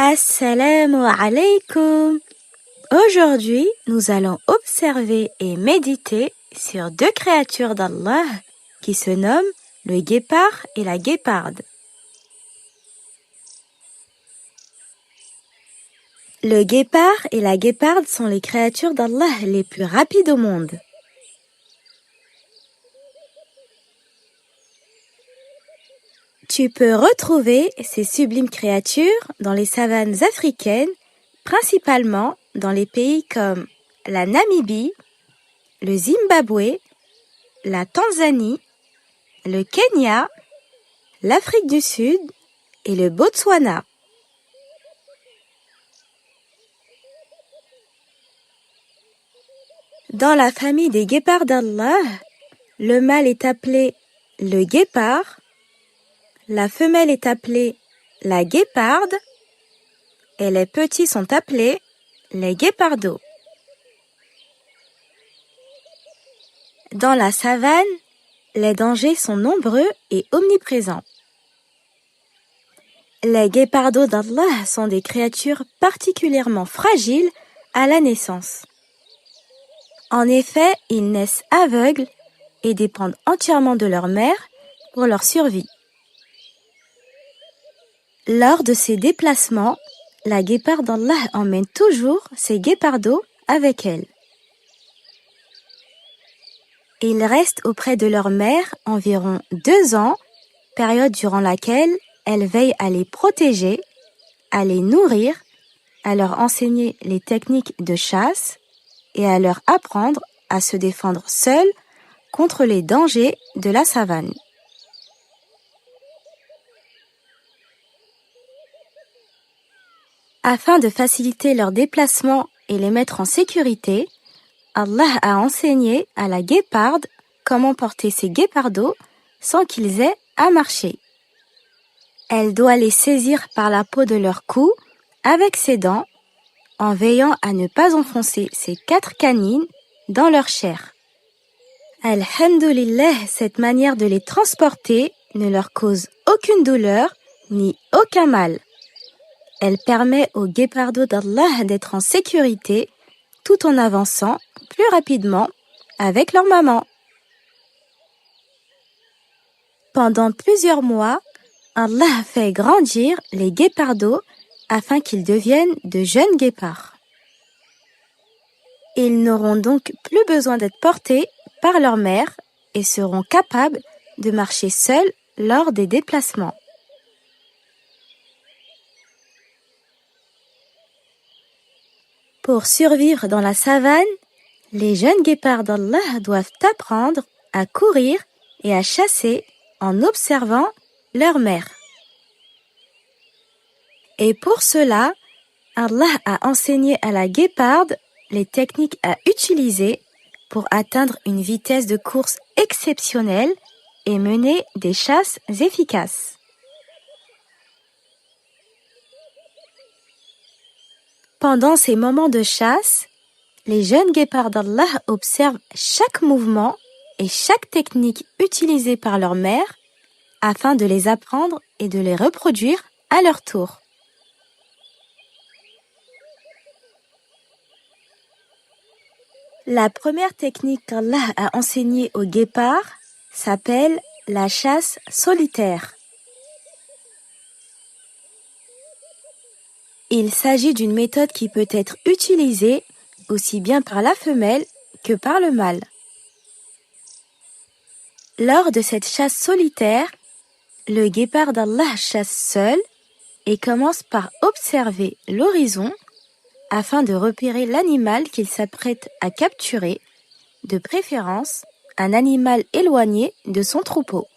Assalamu alaikum. Aujourd'hui, nous allons observer et méditer sur deux créatures d'Allah qui se nomment le guépard et la guéparde. Le guépard et la guéparde sont les créatures d'Allah les plus rapides au monde. Tu peux retrouver ces sublimes créatures dans les savanes africaines, principalement dans les pays comme la Namibie, le Zimbabwe, la Tanzanie, le Kenya, l'Afrique du Sud et le Botswana. Dans la famille des guépards d'Allah, le mâle est appelé le guépard, la femelle est appelée la guéparde et les petits sont appelés les guépardos. Dans la savane, les dangers sont nombreux et omniprésents. Les guépardos d'Allah sont des créatures particulièrement fragiles à la naissance. En effet, ils naissent aveugles et dépendent entièrement de leur mère pour leur survie. Lors de ces déplacements, la guéparde d'Allah emmène toujours ses guépardos avec elle. Ils restent auprès de leur mère environ 2 ans, période durant laquelle elle veille à les protéger, à les nourrir, à leur enseigner les techniques de chasse et à leur apprendre à se défendre seuls contre les dangers de la savane. Afin de faciliter leur déplacement et les mettre en sécurité, Allah a enseigné à la guéparde comment porter ses guépardos sans qu'ils aient à marcher. Elle doit les saisir par la peau de leur cou avec ses dents, en veillant à ne pas enfoncer ses 4 canines dans leur chair. Alhamdulillah, cette manière de les transporter ne leur cause aucune douleur ni aucun mal. Elle permet aux guépardos d'Allah d'être en sécurité tout en avançant plus rapidement avec leur maman. Pendant plusieurs mois, Allah fait grandir les guépardos afin qu'ils deviennent de jeunes guépards. Ils n'auront donc plus besoin d'être portés par leur mère et seront capables de marcher seuls lors des déplacements. Pour survivre dans la savane, les jeunes guépards d'Allah doivent apprendre à courir et à chasser en observant leur mère. Et pour cela, Allah a enseigné à la guéparde les techniques à utiliser pour atteindre une vitesse de course exceptionnelle et mener des chasses efficaces. Pendant ces moments de chasse, les jeunes guépards d'Allah observent chaque mouvement et chaque technique utilisée par leur mère afin de les apprendre et de les reproduire à leur tour. La première technique qu'Allah a enseignée aux guépards s'appelle la chasse solitaire. Il s'agit d'une méthode qui peut être utilisée aussi bien par la femelle que par le mâle. Lors de cette chasse solitaire, le guépard d'Allah chasse seul et commence par observer l'horizon afin de repérer l'animal qu'il s'apprête à capturer, de préférence un animal éloigné de son troupeau.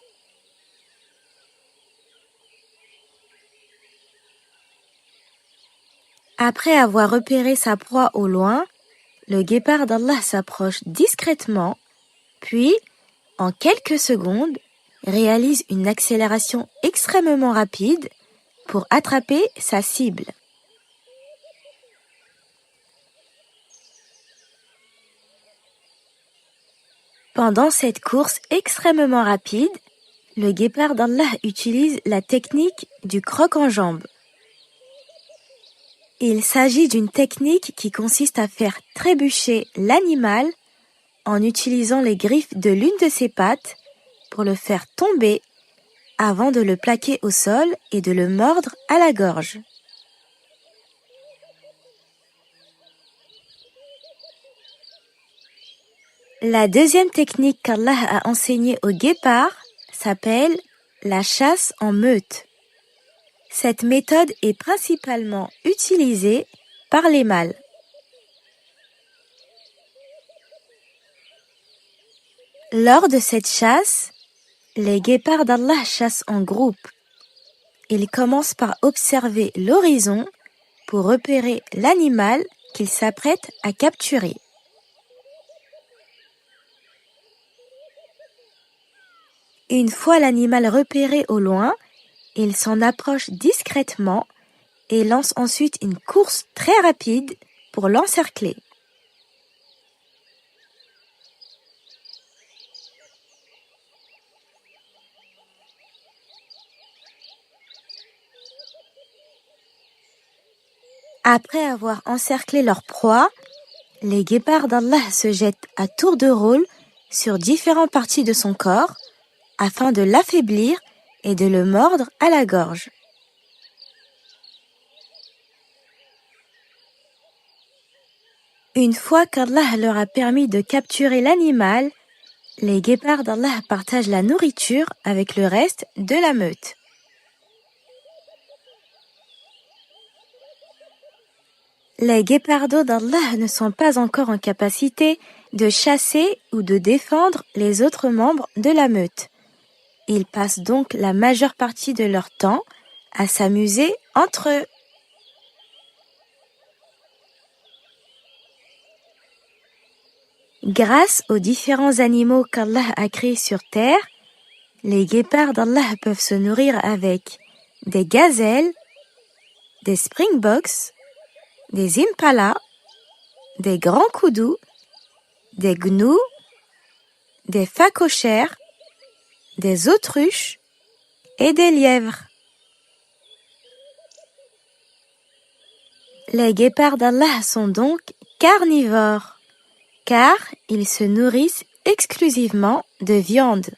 Après avoir repéré sa proie au loin, le guépard d'Allah s'approche discrètement, puis, en quelques secondes, réalise une accélération extrêmement rapide pour attraper sa cible. Pendant cette course extrêmement rapide, le guépard d'Allah utilise la technique du croc en jambe. Il s'agit d'une technique qui consiste à faire trébucher l'animal en utilisant les griffes de l'une de ses pattes pour le faire tomber avant de le plaquer au sol et de le mordre à la gorge. La deuxième technique qu'Allah a enseignée aux guépards s'appelle la chasse en meute. Cette méthode est principalement utilisée par les mâles. Lors de cette chasse, les guépards d'Allah chassent en groupe. Ils commencent par observer l'horizon pour repérer l'animal qu'ils s'apprêtent à capturer. Une fois l'animal repéré au loin, ils s'en approchent discrètement et lancent ensuite une course très rapide pour l'encercler. Après avoir encerclé leur proie, les guépards d'Allah se jettent à tour de rôle sur différentes parties de son corps afin de l'affaiblir et de le mordre à la gorge. Une fois qu'Allah leur a permis de capturer l'animal, les guépards d'Allah partagent la nourriture avec le reste de la meute. Les guépardos d'Allah ne sont pas encore en capacité de chasser ou de défendre les autres membres de la meute. Ils passent donc la majeure partie de leur temps à s'amuser entre eux. Grâce aux différents animaux qu'Allah a créés sur terre, les guépards d'Allah peuvent se nourrir avec des gazelles, des springboks, des impalas, des grands koudous, des gnous, des phacochères, des autruches et des lièvres. Les guépards d'Allah sont donc carnivores, car ils se nourrissent exclusivement de viande.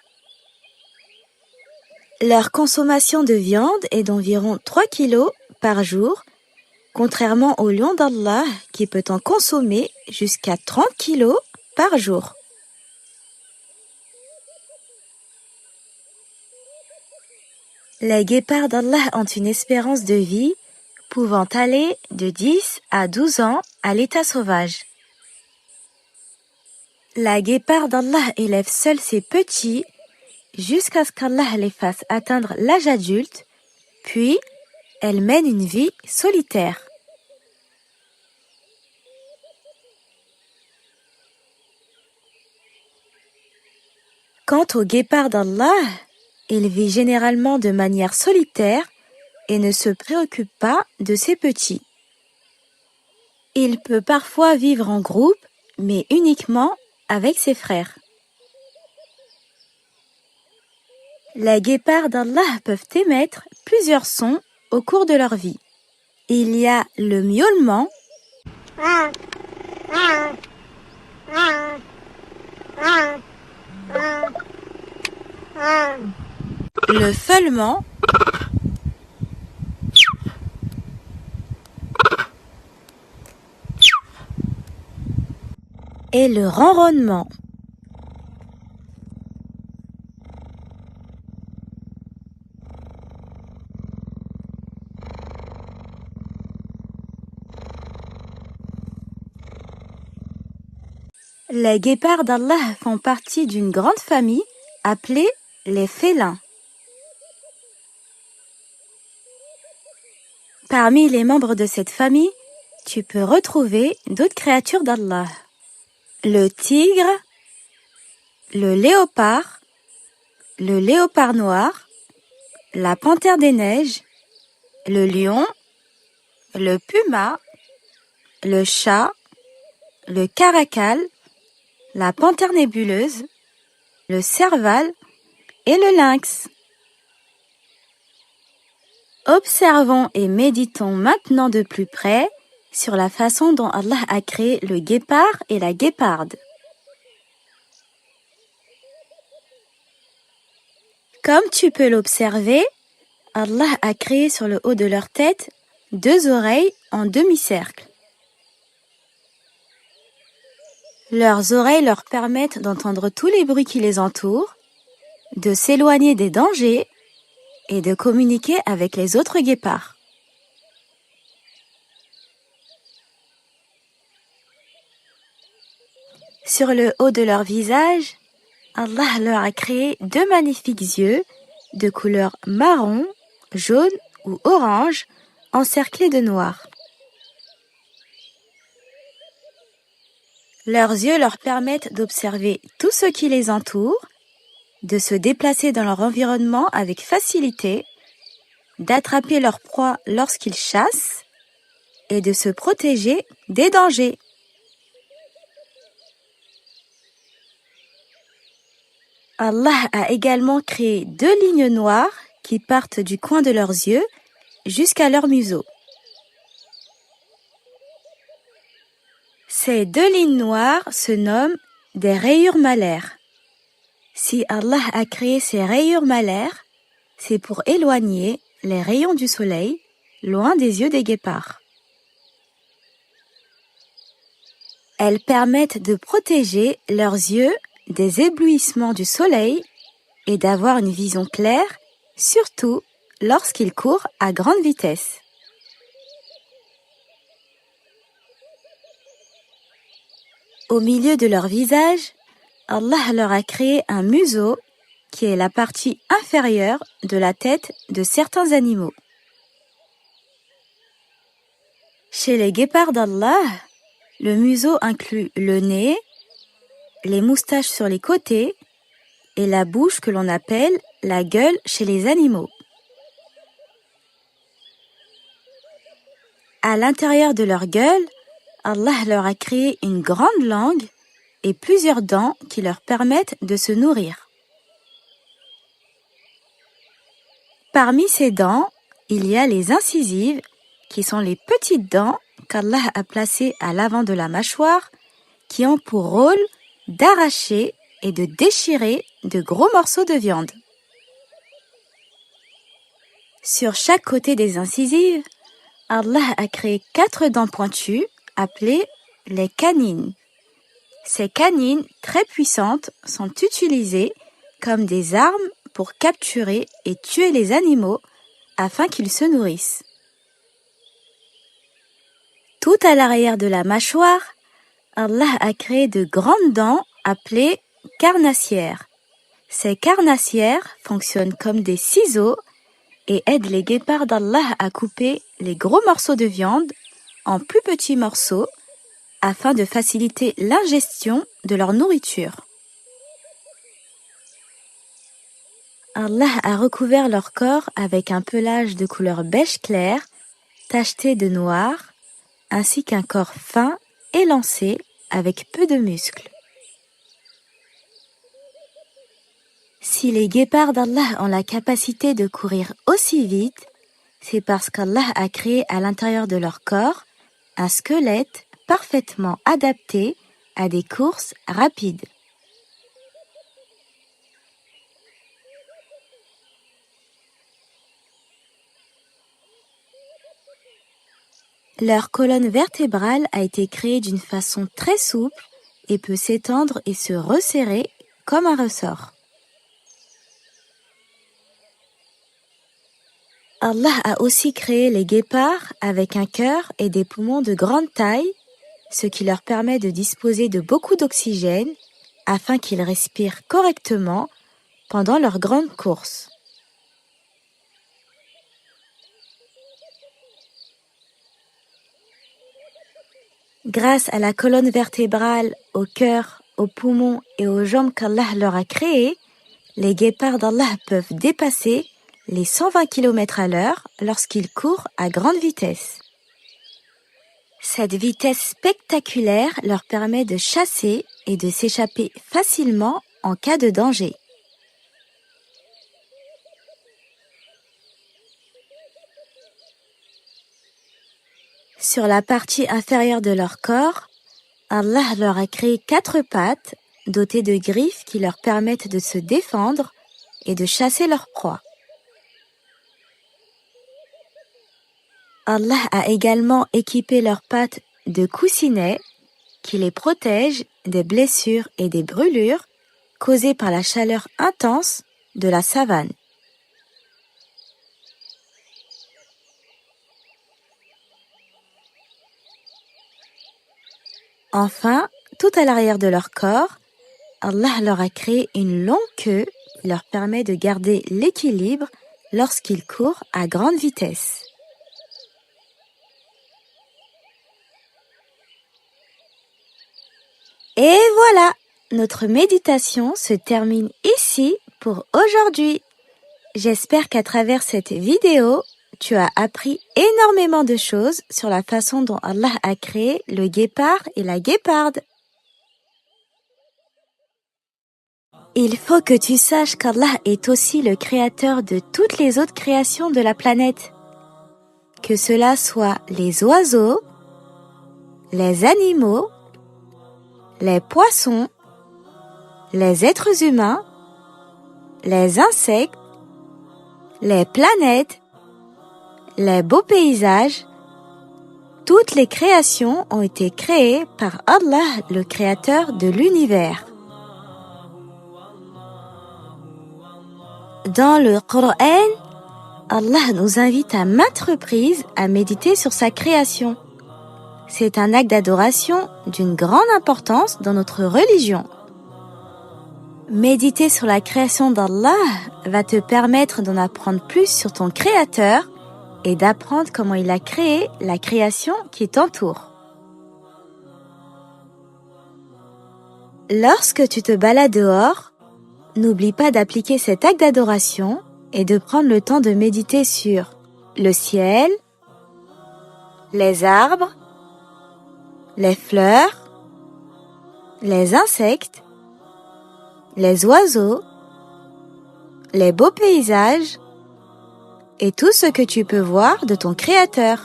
Leur consommation de viande est d'environ 3 kilos par jour, contrairement au lion d'Allah qui peut en consommer jusqu'à 30 kilos par jour. Les guépards d'Allah ont une espérance de vie pouvant aller de 10 à 12 ans à l'état sauvage. La guépard d'Allah élève seule ses petits jusqu'à ce qu'Allah les fasse atteindre l'âge adulte, puis elle mène une vie solitaire. Quant au guépard d'Allah, il vit généralement de manière solitaire et ne se préoccupe pas de ses petits. Il peut parfois vivre en groupe, mais uniquement avec ses frères. Les guépards d'Allah peuvent émettre plusieurs sons au cours de leur vie. Il y a le miaulement, le feulement, et le ronronnement. Les guépards d'Allah font partie d'une grande famille appelée les félins. Parmi les membres de cette famille, tu peux retrouver d'autres créatures d'Allah. Le tigre, le léopard noir, la panthère des neiges, le lion, le puma, le chat, le caracal, la panthère nébuleuse, le serval et le lynx. Observons et méditons maintenant de plus près sur la façon dont Allah a créé le guépard et la guéparde. Comme tu peux l'observer, Allah a créé sur le haut de leur tête 2 oreilles en demi-cercle. Leurs oreilles leur permettent d'entendre tous les bruits qui les entourent, de s'éloigner des dangers et de communiquer avec les autres guépards. Sur le haut de leur visage, Allah leur a créé 2 magnifiques yeux de couleur marron, jaune ou orange, encerclés de noir. Leurs yeux leur permettent d'observer tout ce qui les entoure, de se déplacer dans leur environnement avec facilité, d'attraper leur proie lorsqu'ils chassent et de se protéger des dangers. Allah a également créé 2 lignes noires qui partent du coin de leurs yeux jusqu'à leur museau. Ces 2 lignes noires se nomment des rayures malaires. Si Allah a créé ces rayures malaires, c'est pour éloigner les rayons du soleil loin des yeux des guépards. Elles permettent de protéger leurs yeux des éblouissements du soleil et d'avoir une vision claire, surtout lorsqu'ils courent à grande vitesse. Au milieu de leur visage, Allah leur a créé un museau qui est la partie inférieure de la tête de certains animaux. Chez les guépards d'Allah, le museau inclut le nez, les moustaches sur les côtés et la bouche que l'on appelle la gueule chez les animaux. À l'intérieur de leur gueule, Allah leur a créé une grande langue et plusieurs dents qui leur permettent de se nourrir. Parmi ces dents, il y a les incisives, qui sont les petites dents qu'Allah a placées à l'avant de la mâchoire, qui ont pour rôle d'arracher et de déchirer de gros morceaux de viande. Sur chaque côté des incisives, Allah a créé 4 dents pointues appelées les canines. Ces canines très puissantes sont utilisées comme des armes pour capturer et tuer les animaux afin qu'ils se nourrissent. Tout à l'arrière de la mâchoire, Allah a créé de grandes dents appelées carnassières. Ces carnassières fonctionnent comme des ciseaux et aident les guépards d'Allah à couper les gros morceaux de viande en plus petits morceaux afin de faciliter l'ingestion de leur nourriture. Allah a recouvert leur corps avec un pelage de couleur beige clair, tacheté de noir, ainsi qu'un corps fin, élancé, avec peu de muscles. Si les guépards d'Allah ont la capacité de courir aussi vite, c'est parce qu'Allah a créé à l'intérieur de leur corps un squelette parfaitement adapté à des courses rapides. Leur colonne vertébrale a été créée d'une façon très souple et peut s'étendre et se resserrer comme un ressort. Allah a aussi créé les guépards avec un cœur et des poumons de grande taille, ce qui leur permet de disposer de beaucoup d'oxygène afin qu'ils respirent correctement pendant leur grande course. Grâce à la colonne vertébrale, au cœur, aux poumons et aux jambes qu'Allah leur a créées, les guépards d'Allah peuvent dépasser les 120 km à l'heure lorsqu'ils courent à grande vitesse. Cette vitesse spectaculaire leur permet de chasser et de s'échapper facilement en cas de danger. Sur la partie inférieure de leur corps, Allah leur a créé 4 pattes dotées de griffes qui leur permettent de se défendre et de chasser leur proie. Allah a également équipé leurs pattes de coussinets qui les protègent des blessures et des brûlures causées par la chaleur intense de la savane. Enfin, tout à l'arrière de leur corps, Allah leur a créé une longue queue qui leur permet de garder l'équilibre lorsqu'ils courent à grande vitesse. Et voilà, notre méditation se termine ici pour aujourd'hui. J'espère qu'à travers cette vidéo, tu as appris énormément de choses sur la façon dont Allah a créé le guépard et la guéparde. Il faut que tu saches qu'Allah est aussi le créateur de toutes les autres créations de la planète. Que cela soit les oiseaux, les animaux, les poissons, les êtres humains, les insectes, les planètes, les beaux paysages, toutes les créations ont été créées par Allah, le créateur de l'univers. Dans le Coran, Allah nous invite à maintes reprises à méditer sur sa création. C'est un acte d'adoration d'une grande importance dans notre religion. Méditer sur la création d'Allah va te permettre d'en apprendre plus sur ton Créateur et d'apprendre comment il a créé la création qui t'entoure. Lorsque tu te balades dehors, n'oublie pas d'appliquer cet acte d'adoration et de prendre le temps de méditer sur le ciel, les arbres, les fleurs, les insectes, les oiseaux, les beaux paysages et tout ce que tu peux voir de ton Créateur.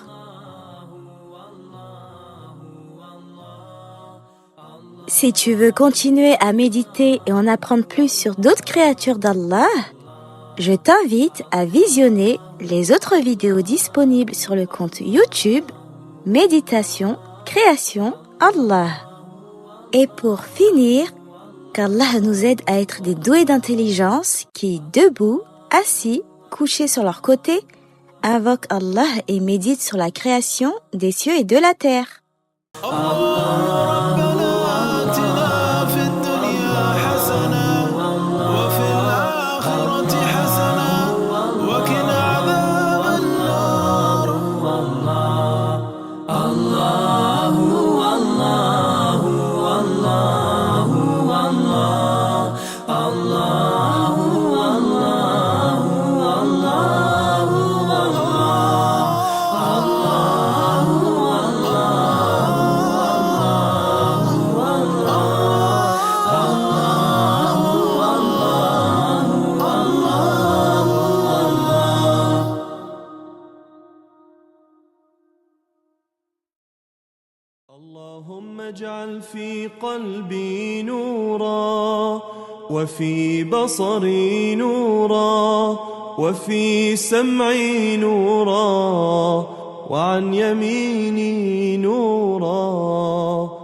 Si tu veux continuer à méditer et en apprendre plus sur d'autres créatures d'Allah, je t'invite à visionner les autres vidéos disponibles sur le compte YouTube Méditation Création Allah. Et pour finir, qu'Allah nous aide à être des doués d'intelligence qui, debout, assis, couchés sur leur côté, invoquent Allah et méditent sur la création des cieux et de la terre. اللهم اجعل في قلبي نورا وفي بصري نورا وفي سمعي نورا وعن يميني نورا